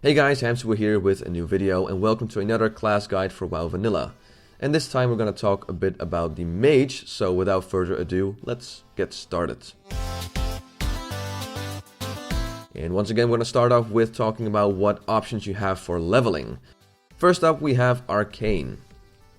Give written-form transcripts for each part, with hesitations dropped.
Hey guys, Hamsterwheel here with a new video and welcome to another class guide for WoW Vanilla. And this time we're going to talk a bit about the Mage, so without further ado, let's get started. And once again we're going to start off with talking about what options you have for leveling. First up we have Arcane.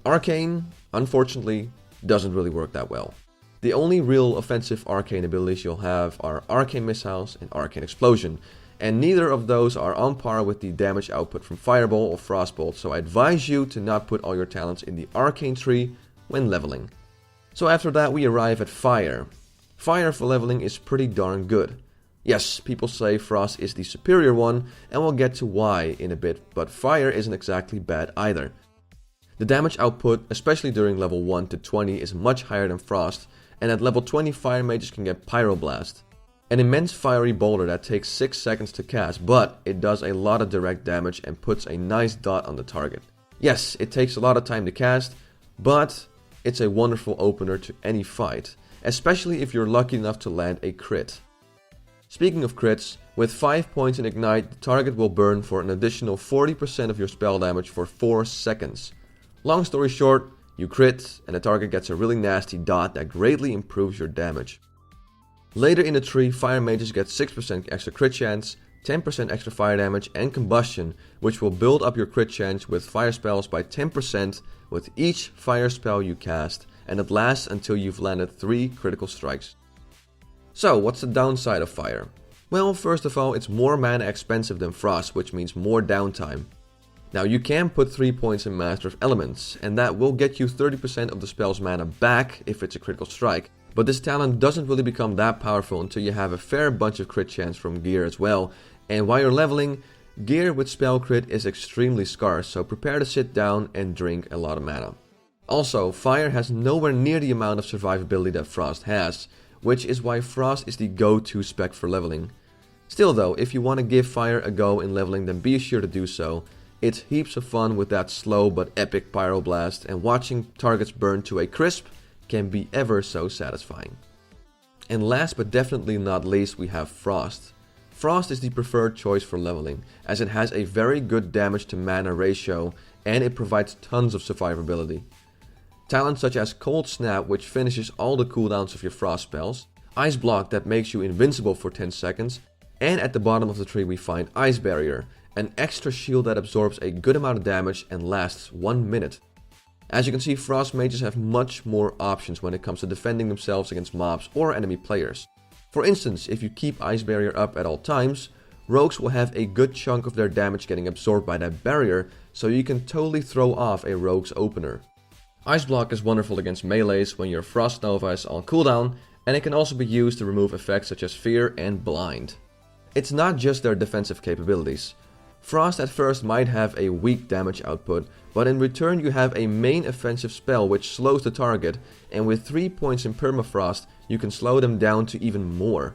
Arcane, unfortunately, doesn't really work that well. The only real offensive Arcane abilities you'll have are Arcane Missiles and Arcane Explosion. And neither of those are on par with the damage output from Fireball or Frostbolt, so I advise you to not put all your talents in the Arcane tree when leveling. So after that we arrive at Fire. Fire for leveling is pretty darn good. Yes, people say Frost is the superior one, and we'll get to why in a bit, but Fire isn't exactly bad either. The damage output, especially during level 1 to 20, is much higher than Frost, and at level 20 Fire Mages can get Pyroblast. An immense fiery boulder that takes 6 seconds to cast, but it does a lot of direct damage and puts a nice dot on the target. Yes, it takes a lot of time to cast, but it's a wonderful opener to any fight, especially if you're lucky enough to land a crit. Speaking of crits, with 5 points in Ignite, the target will burn for an additional 40% of your spell damage for 4 seconds. Long story short, you crit and the target gets a really nasty dot that greatly improves your damage. Later in the tree, Fire Mages get 6% extra crit chance, 10% extra fire damage and combustion, which will build up your crit chance with fire spells by 10% with each fire spell you cast, and it lasts until you've landed 3 critical strikes. So, what's the downside of Fire? Well, first of all, it's more mana expensive than Frost, which means more downtime. Now, you can put 3 points in Master of Elements, and that will get you 30% of the spell's mana back if it's a critical strike. But this talent doesn't really become that powerful until you have a fair bunch of crit chance from gear as well. And while you're leveling, gear with spell crit is extremely scarce, so prepare to sit down and drink a lot of mana. Also, Fire has nowhere near the amount of survivability that Frost has, which is why Frost is the go-to spec for leveling. Still though, if you want to give Fire a go in leveling, then be sure to do so. It's heaps of fun with that slow but epic Pyroblast, and watching targets burn to a crisp can be ever so satisfying. And last but definitely not least, we have Frost. Frost is the preferred choice for leveling, as it has a very good damage to mana ratio and it provides tons of survivability. Talents such as Cold Snap, which finishes all the cooldowns of your Frost spells, Ice Block that makes you invincible for 10 seconds, and at the bottom of the tree we find Ice Barrier, an extra shield that absorbs a good amount of damage and lasts 1 minute. As you can see, Frost Mages have much more options when it comes to defending themselves against mobs or enemy players. For instance, if you keep Ice Barrier up at all times, rogues will have a good chunk of their damage getting absorbed by that barrier, so you can totally throw off a rogue's opener. Ice Block is wonderful against melees when your Frost Nova is on cooldown, and it can also be used to remove effects such as Fear and Blind. It's not just their defensive capabilities. Frost at first might have a weak damage output, but in return you have a main offensive spell which slows the target, and with 3 points in Permafrost you can slow them down to even more.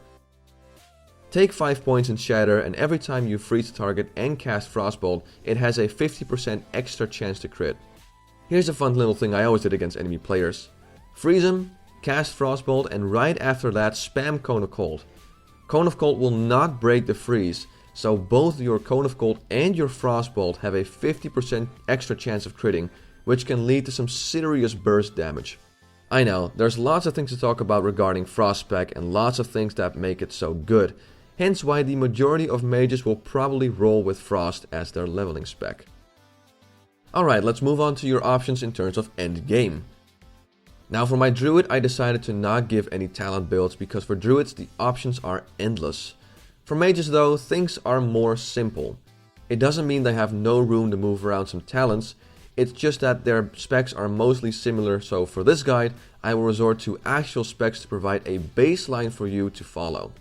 Take 5 points in Shatter, and every time you freeze the target and cast Frostbolt, it has a 50% extra chance to crit. Here's a fun little thing I always did against enemy players. Freeze them, cast Frostbolt, and right after that spam Cone of Cold. Cone of Cold will not break the freeze, so both your Cone of Cold and your Frostbolt have a 50% extra chance of critting, which can lead to some serious burst damage. I know, there's lots of things to talk about regarding Frost spec and lots of things that make it so good, hence why the majority of mages will probably roll with Frost as their leveling spec. Alright, let's move on to your options in terms of endgame. Now for my Druid, I decided to not give any talent builds because for Druids the options are endless. For mages though, things are more simple. It doesn't mean they have no room to move around some talents, it's just that their specs are mostly similar, so for this guide I will resort to actual specs to provide a baseline for you to follow.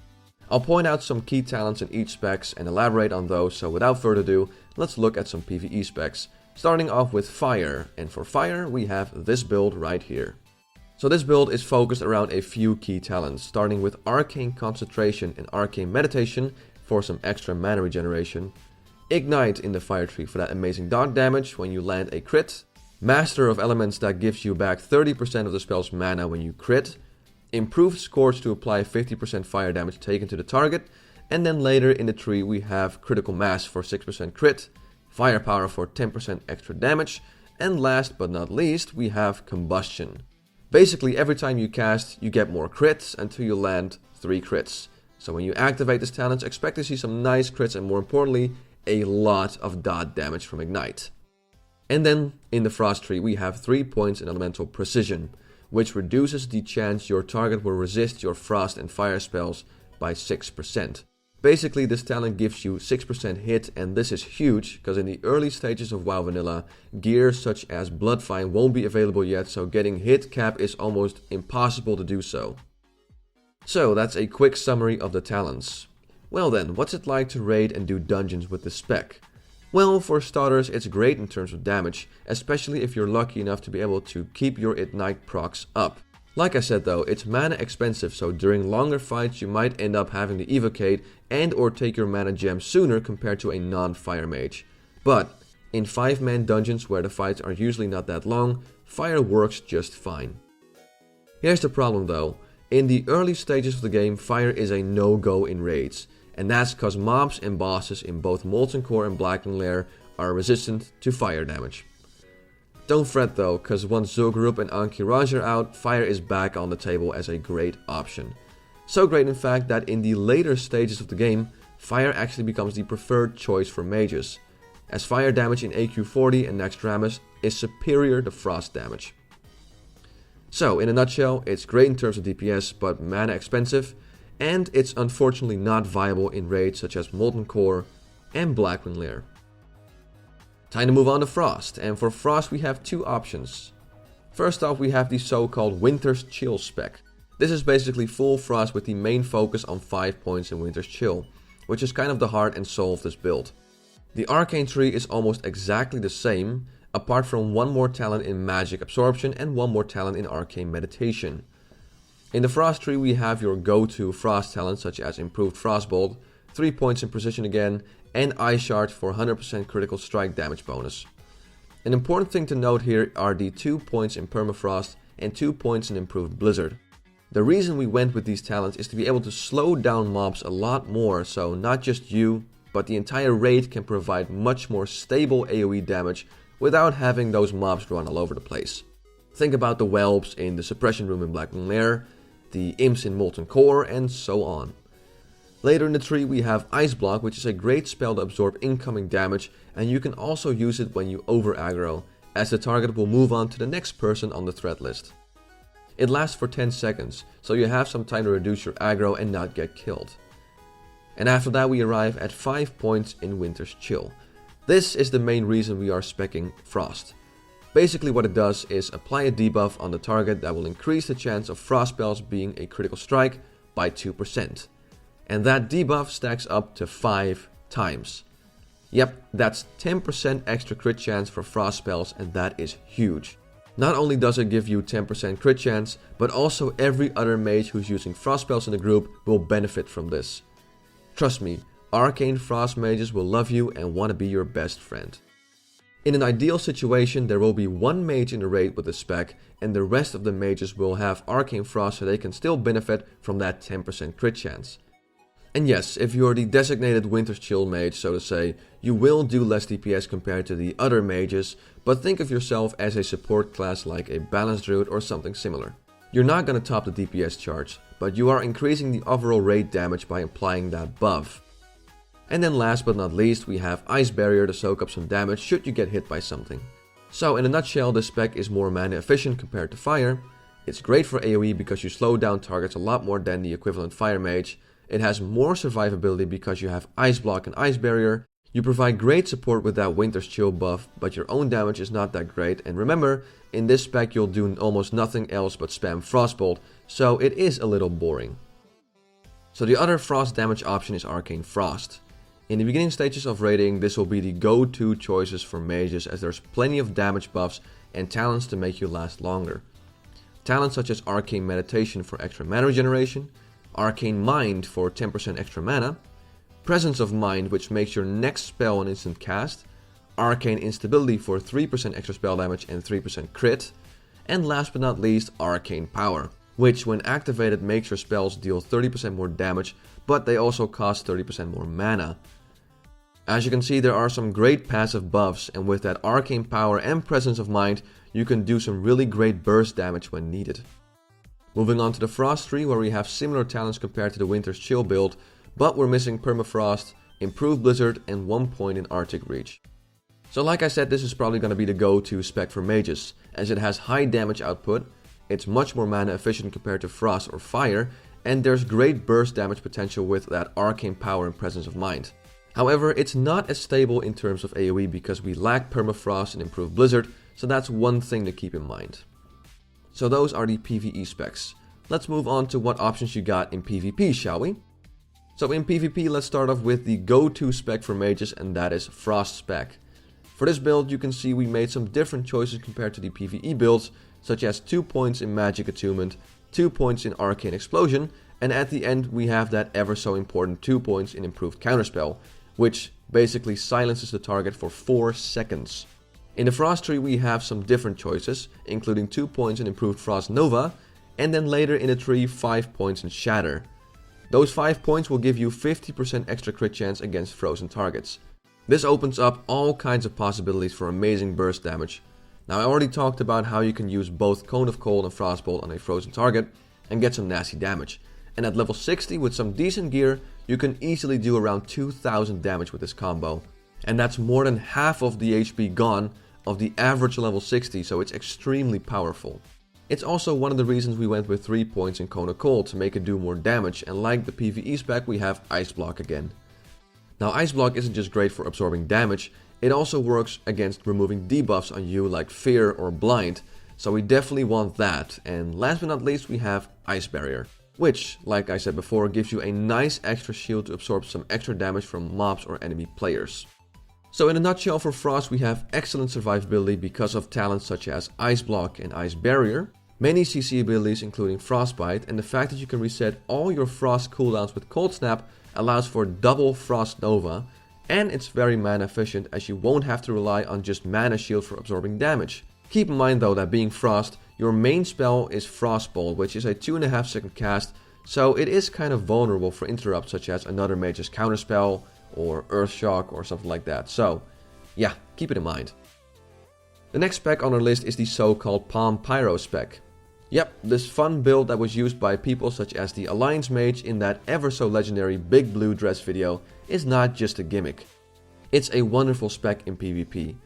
I'll point out some key talents in each specs and elaborate on those, so without further ado, let's look at some PvE specs. Starting off with Fire, and for Fire we have this build right here. So this build is focused around a few key talents, starting with Arcane Concentration and Arcane Meditation for some extra mana regeneration, Ignite in the Fire tree for that amazing dot damage when you land a crit, Master of Elements that gives you back 30% of the spell's mana when you crit, Improved Scorch to apply 50% fire damage taken to the target, And then later in the tree we have Critical Mass for 6% crit, Firepower for 10% extra damage, and last but not least we have Combustion. Basically every time you cast you get more crits until you land 3 crits. So when you activate this talent, expect to see some nice crits and more importantly a lot of dot damage from Ignite. And then in the Frost tree we have 3 points in Elemental Precision, which reduces the chance your target will resist your Frost and Fire spells by 6%. Basically this talent gives you 6% hit, and this is huge because in the early stages of WoW Vanilla, gear such as Bloodfine won't be available yet, so getting hit cap is almost impossible to do so. So that's a quick summary of the talents. Well then, what's it like to raid and do dungeons with this spec? Well, for starters, it's great in terms of damage, especially if you're lucky enough to be able to keep your Ignite procs up. Like I said though, it's mana expensive, so during longer fights you might end up having to evocate and or take your mana gem sooner compared to a non-fire mage. But in 5-man dungeons where the fights are usually not that long, fire works just fine. Here's the problem though, in the early stages of the game fire is a no-go in raids, and that's cause mobs and bosses in both Molten Core and Blackwing Lair are resistant to fire damage. Don't fret though, cause once Zul'Gurub and Anki-Raj are out, fire is back on the table as a great option. So great in fact that in the later stages of the game, fire actually becomes the preferred choice for mages, as fire damage in AQ40 and Naxxramas is superior to frost damage. So in a nutshell, it's great in terms of DPS but mana expensive, and it's unfortunately not viable in raids such as Molten Core and Blackwing Lair. Time to move on to Frost, and for Frost we have 2 options. First off we have the so-called Winter's Chill spec. This is basically full Frost with the main focus on 5 points in Winter's Chill, which is kind of the heart and soul of this build. The Arcane tree is almost exactly the same, apart from 1 more talent in Magic Absorption and 1 more talent in Arcane Meditation. In the Frost tree we have your go-to Frost talents such as Improved Frostbolt, 3 points in Precision again, and Ice Shard for 100% critical strike damage bonus. An important thing to note here are the 2 points in Permafrost and 2 points in Improved Blizzard. The reason we went with these talents is to be able to slow down mobs a lot more, so not just you, but the entire raid can provide much more stable AoE damage without having those mobs run all over the place. Think about the whelps in the Suppression Room in Blackwing Lair, the imps in Molten Core, and so on. Later in the tree we have Ice Block, which is a great spell to absorb incoming damage, and you can also use it when you over aggro, as the target will move on to the next person on the threat list. It lasts for 10 seconds, so you have some time to reduce your aggro and not get killed. And after that we arrive at 5 points in Winter's Chill. This is the main reason we are speccing Frost. Basically what it does is apply a debuff on the target that will increase the chance of frost spells being a critical strike by 2%. And that debuff stacks up to 5 times. Yep, that's 10% extra crit chance for frost spells, and that is huge. Not only does it give you 10% crit chance, but also every other mage who's using frost spells in the group will benefit from this. Trust me, Arcane Frost mages will love you and want to be your best friend. In an ideal situation, there will be 1 mage in the raid with this spec, and the rest of the mages will have Arcane Frost so they can still benefit from that 10% crit chance. And yes, if you're the designated Winter's Chill mage, so to say, you will do less DPS compared to the other mages, but think of yourself as a support class like a Balanced Druid or something similar. You're not gonna top the DPS charge, but you are increasing the overall raid damage by applying that buff. And then last but not least, we have Ice Barrier to soak up some damage should you get hit by something. So in a nutshell, this spec is more mana efficient compared to Fire. It's great for AoE because you slow down targets a lot more than the equivalent Fire Mage. It has more survivability because you have Ice Block and Ice Barrier. You provide great support with that Winter's Chill buff, but your own damage is not that great. And remember, in this spec you'll do almost nothing else but spam Frostbolt, so it is a little boring. So the other frost damage option is Arcane Frost. In the beginning stages of raiding, this will be the go-to choices for mages, as there's plenty of damage buffs and talents to make you last longer. Talents such as Arcane Meditation for extra mana regeneration, Arcane Mind for 10% extra mana, Presence of Mind which makes your next spell an instant cast, Arcane Instability for 3% extra spell damage and 3% crit, and last but not least Arcane Power, which when activated makes your spells deal 30% more damage, but they also cost 30% more mana. As you can see, there are some great passive buffs, and with that arcane power and presence of mind, you can do some really great burst damage when needed. Moving on to the Frost tree, where we have similar talents compared to the Winter's Chill build, but we're missing Permafrost, Improved Blizzard, and 1 point in Arctic Reach. So like I said, this is probably going to be the go-to spec for mages, as it has high damage output, it's much more mana efficient compared to Frost or Fire, and there's great burst damage potential with that arcane power and presence of mind. However, it's not as stable in terms of AoE because we lack Permafrost and Improved Blizzard, so that's one thing to keep in mind. So those are the PvE specs. Let's move on to what options you got in PvP, shall we? So in PvP, let's start off with the go-to spec for mages, and that is Frost spec. For this build, you can see we made some different choices compared to the PvE builds, such as 2 points in Magic Attunement, 2 points in Arcane Explosion, and at the end we have that ever so important 2 points in Improved Counterspell, which basically silences the target for 4 seconds. In the Frost tree we have some different choices, including 2 points in Improved Frost Nova, and then later in the tree 5 points in Shatter. Those 5 points will give you 50% extra crit chance against frozen targets. This opens up all kinds of possibilities for amazing burst damage. Now I already talked about how you can use both Cone of Cold and Frostbolt on a frozen target and get some nasty damage. And at level 60 with some decent gear, you can easily do around 2000 damage with this combo. And that's more than half of the HP gone of the average level 60, so it's extremely powerful. It's also one of the reasons we went with 3 points in Cone of Cold to make it do more damage, and like the PvE spec we have Ice Block again. Now Ice Block isn't just great for absorbing damage, it also works against removing debuffs on you like Fear or Blind, so we definitely want that. And last but not least we have Ice Barrier, which, like I said before, gives you a nice extra shield to absorb some extra damage from mobs or enemy players. So in a nutshell, for Frost we have excellent survivability because of talents such as Ice Block and Ice Barrier, many CC abilities including Frostbite, and the fact that you can reset all your Frost cooldowns with Cold Snap allows for double Frost Nova, and it's very mana efficient as you won't have to rely on just mana shield for absorbing damage. Keep in mind though that being Frost, your main spell is Frostbolt, which is a 2.5 second cast, so it is kind of vulnerable for interrupts such as another mage's counterspell or Earth Shock or something like that, so yeah, keep it in mind. The next spec on our list is the so-called POM Pyro spec. Yep, this fun build that was used by people such as the Alliance Mage in that ever so legendary Big Blue Dress video is not just a gimmick. It's a wonderful spec in PvP.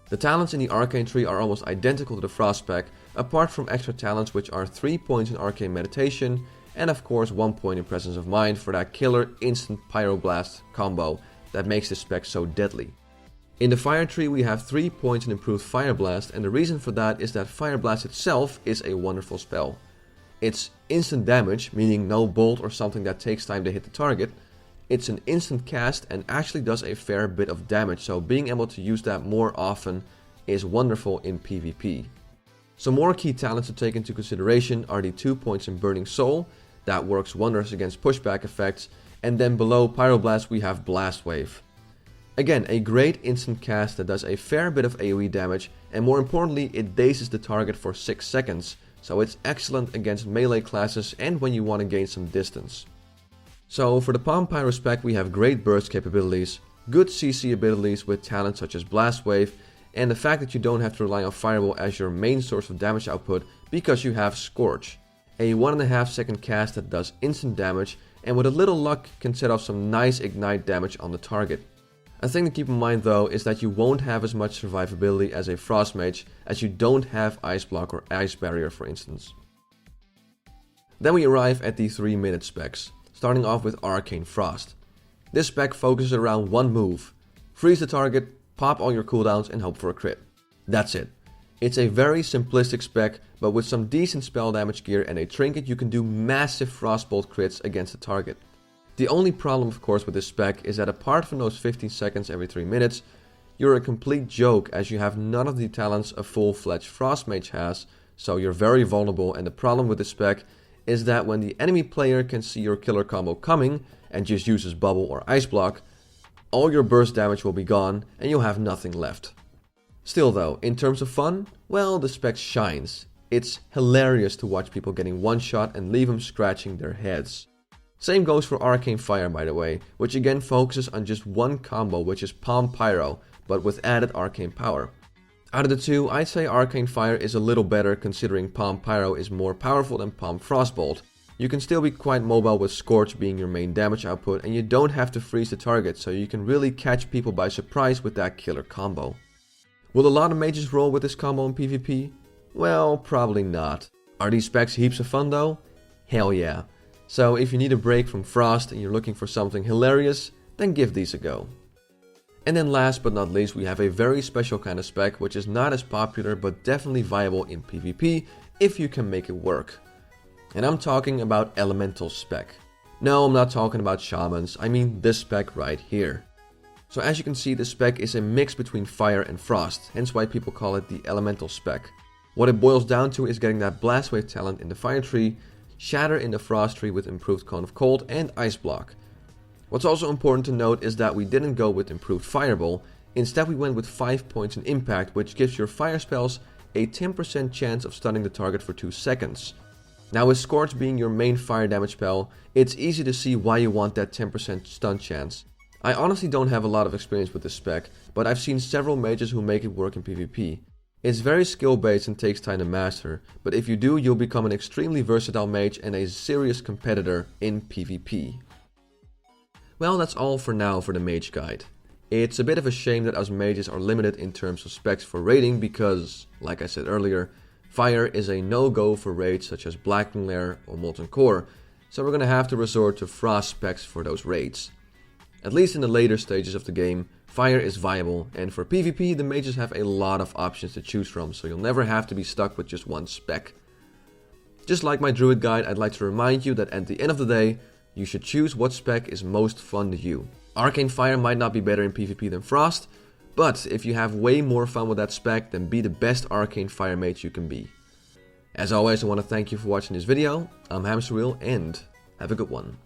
The talents in the Arcane tree are almost identical to the Frost spec, apart from extra talents which are 3 points in Arcane Meditation, and of course 1 point in Presence of Mind for that killer instant Pyroblast combo that makes this spec so deadly. In the Fire tree we have 3 points in Improved Fire Blast, and the reason for that is that Fire Blast itself is a wonderful spell. It's instant damage, meaning no bolt or something that takes time to hit the target. It's an instant cast and actually does a fair bit of damage, so being able to use that more often is wonderful in PvP. Some more key talents to take into consideration are the 2 points in Burning Soul, that works wonders against pushback effects, and then below Pyroblast we have Blast Wave. Again, a great instant cast that does a fair bit of AoE damage, and more importantly it dazes the target for 6 seconds, so it's excellent against melee classes and when you want to gain some distance. So for the POM Pyro spec we have great burst capabilities, good CC abilities with talents such as Blast Wave, and the fact that you don't have to rely on Fireball as your main source of damage output because you have Scorch, a 1.5 second cast that does instant damage and with a little luck can set off some nice ignite damage on the target. A thing to keep in mind though is that you won't have as much survivability as a Frost Mage as you don't have Ice Block or Ice Barrier for instance. Then we arrive at the 3-minute specs, starting off with Arcane Frost. This spec focuses around one move: freeze the target, pop all your cooldowns and hope for a crit. That's it. It's a very simplistic spec, but with some decent spell damage gear and a trinket you can do massive Frostbolt crits against the target. The only problem of course with this spec is that apart from those 15 seconds every 3 minutes, you're a complete joke as you have none of the talents a full-fledged Frost Mage has, so you're very vulnerable, and the problem with this spec is that when the enemy player can see your killer combo coming and just uses Bubble or Ice Block, all your burst damage will be gone and you'll have nothing left. Still though, in terms of fun, well, the spec shines. It's hilarious to watch people getting one shot and leave them scratching their heads. Same goes for Arcane Fire, by the way, which again focuses on just one combo, which is POM Pyro, but with added arcane power. Out of the two, I'd say Arcane Fire is a little better, considering POM Pyro is more powerful than POM Frostbolt. You can still be quite mobile with Scorch being your main damage output, and you don't have to freeze the target, so you can really catch people by surprise with that killer combo. Will a lot of mages roll with this combo in PvP? Well, probably not. Are these specs heaps of fun though? Hell yeah. So if you need a break from Frost and you're looking for something hilarious, then give these a go. And then last but not least, we have a very special kind of spec which is not as popular but definitely viable in PvP if you can make it work. And I'm talking about Elemental spec. No, I'm not talking about Shamans, I mean this spec right here. So as you can see, this spec is a mix between Fire and Frost, hence why people call it the Elemental spec. What it boils down to is getting that Blast Wave talent in the Fire tree, Shatter in the Frost tree with improved Cone of Cold and Ice Block. What's also important to note is that we didn't go with improved Fireball, instead we went with 5 points in Impact, which gives your fire spells a 10% chance of stunning the target for 2 seconds. Now with Scorch being your main fire damage spell, it's easy to see why you want that 10% stun chance. I honestly don't have a lot of experience with this spec, but I've seen several mages who make it work in PvP. It's very skill based and takes time to master, but if you do, you'll become an extremely versatile mage and a serious competitor in PvP. Well, that's all for now for the mage guide. It's a bit of a shame that us mages are limited in terms of specs for raiding because, like I said earlier, fire is a no-go for raids such as Blackening Lair or Molten Core, so we're gonna have to resort to Frost specs for those raids. At least in the later stages of the game, fire is viable, and for PvP the mages have a lot of options to choose from, so you'll never have to be stuck with just one spec. Just like my druid guide, I'd like to remind you that at the end of the day, you should choose what spec is most fun to you. Arcane Fire might not be better in PvP than Frost, but if you have way more fun with that spec, then be the best Arcane Fire mage you can be. As always, I want to thank you for watching this video. I'm Hamsterwheel, and have a good one.